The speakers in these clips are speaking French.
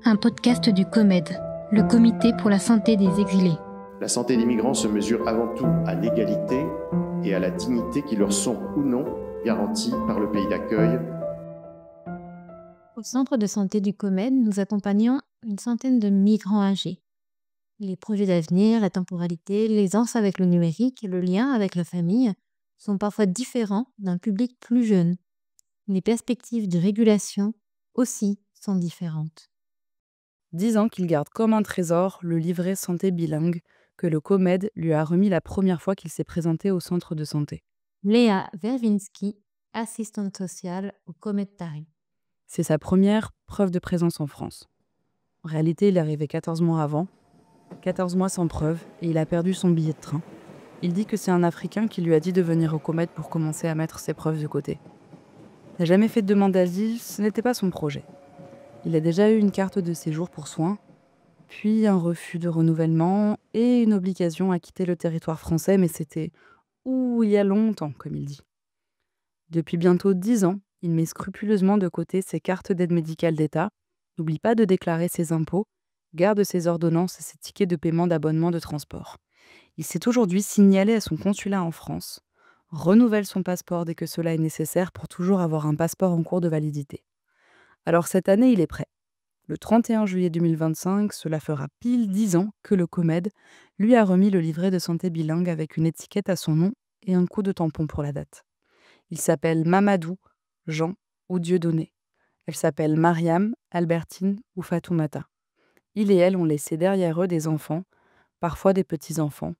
un podcast du COMED, le Comité pour la santé des exilés. La santé des migrants se mesure avant tout à l'égalité et à la dignité qui leur sont ou non garanties par le pays d'accueil. Au centre de santé du COMED, nous accompagnons une centaine de migrants âgés. Les projets d'avenir, la temporalité, l'aisance avec le numérique et le lien avec la famille sont parfois différents d'un public plus jeune. Les perspectives de régulation aussi sont différentes. 10 ans qu'il garde comme un trésor le livret santé bilingue que le COMED lui a remis la première fois qu'il s'est présenté au centre de santé. Léa Verwinski, assistante sociale au COMED Paris. C'est sa première preuve de présence en France. En réalité, il est arrivé 14 mois avant, 14 mois sans preuve, et il a perdu son billet de train. Il dit que c'est un Africain qui lui a dit de venir au COMED pour commencer à mettre ses preuves de côté. Il n'a jamais fait de demande d'asile, ce n'était pas son projet. Il a déjà eu une carte de séjour pour soins, puis un refus de renouvellement et une obligation à quitter le territoire français, mais c'était « il y a longtemps », comme il dit. Depuis bientôt 10 ans, il met scrupuleusement de côté ses cartes d'aide médicale d'État, n'oublie pas de déclarer ses impôts, garde ses ordonnances et ses tickets de paiement d'abonnement de transport. Il s'est aujourd'hui signalé à son consulat en France, renouvelle son passeport dès que cela est nécessaire pour toujours avoir un passeport en cours de validité. Alors cette année, il est prêt. Le 31 juillet 2025, cela fera pile 10 ans que le COMED lui a remis le livret de santé bilingue avec une étiquette à son nom et un coup de tampon pour la date. Il s'appelle Mamadou, Jean ou Dieudonné. Elle s'appelle Mariam, Albertine ou Fatoumata. Il et elle ont laissé derrière eux des enfants, parfois des petits-enfants,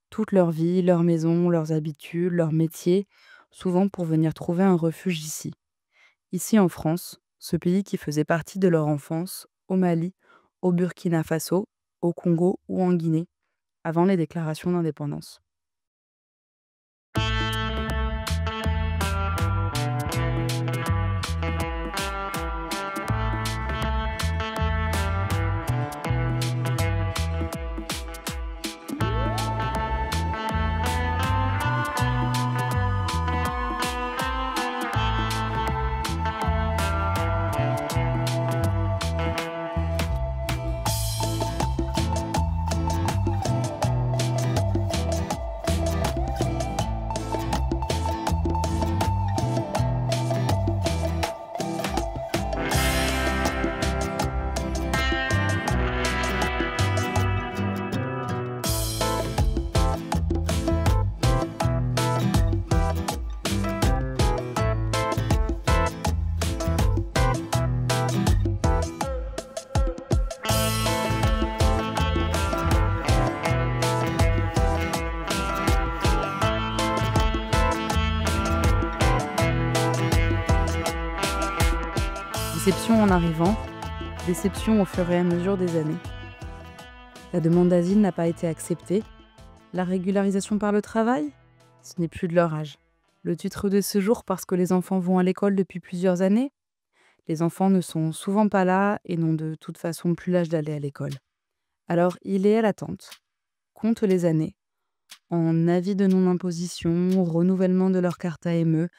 toute leur vie, leur maison, leurs habitudes, leur métier, souvent pour venir trouver un refuge ici. Ici en France, ce pays qui faisait partie de leur enfance, au Mali, au Burkina Faso, au Congo ou en Guinée, avant les déclarations d'indépendance. Déception en arrivant, déception au fur et à mesure des années. La demande d'asile n'a pas été acceptée. La régularisation par le travail, ce n'est plus de leur âge. Le titre de séjour parce que les enfants vont à l'école depuis plusieurs années. Les enfants ne sont souvent pas là et n'ont de toute façon plus l'âge d'aller à l'école. Alors il et elle attendent, comptent les années, en avis de non-imposition, renouvellement de leur carte AME,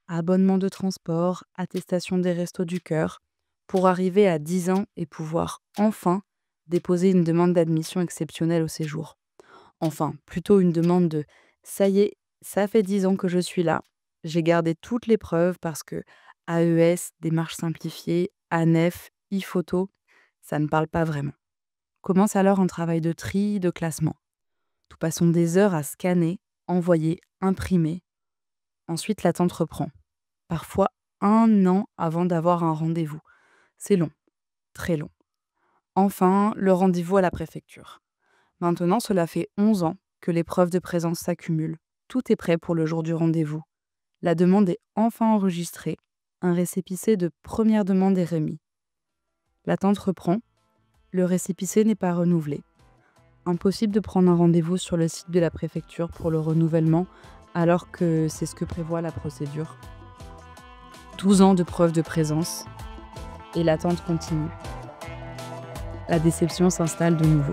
abonnement de transport, attestation des restos du cœur, pour arriver à 10 ans et pouvoir enfin déposer une demande d'admission exceptionnelle au séjour. Enfin, plutôt une demande de « ça y est, ça fait 10 ans que je suis là, j'ai gardé toutes les preuves parce que AES, démarche simplifiée, ANEF, e-photo, ça ne parle pas vraiment ». Commence alors un travail de tri, de classement. Nous passons des heures à scanner, envoyer, imprimer. Ensuite, l'attente reprend. Parfois 1 an avant d'avoir un rendez-vous. C'est long, très long. Enfin, le rendez-vous à la préfecture. Maintenant, cela fait 11 ans que les preuves de présence s'accumulent. Tout est prêt pour le jour du rendez-vous. La demande est enfin enregistrée. Un récépissé de première demande est remis. L'attente reprend. Le récépissé n'est pas renouvelé. Impossible de prendre un rendez-vous sur le site de la préfecture pour le renouvellement, alors que c'est ce que prévoit la procédure. 12 ans de preuves de présence, et l'attente continue. La déception s'installe de nouveau.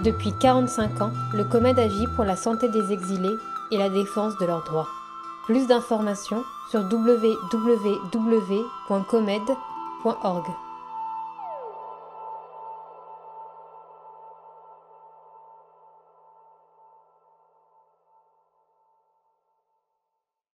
Depuis 45 ans, le COMED agit pour la santé des exilés et la défense de leurs droits. Plus d'informations sur www.comed.org.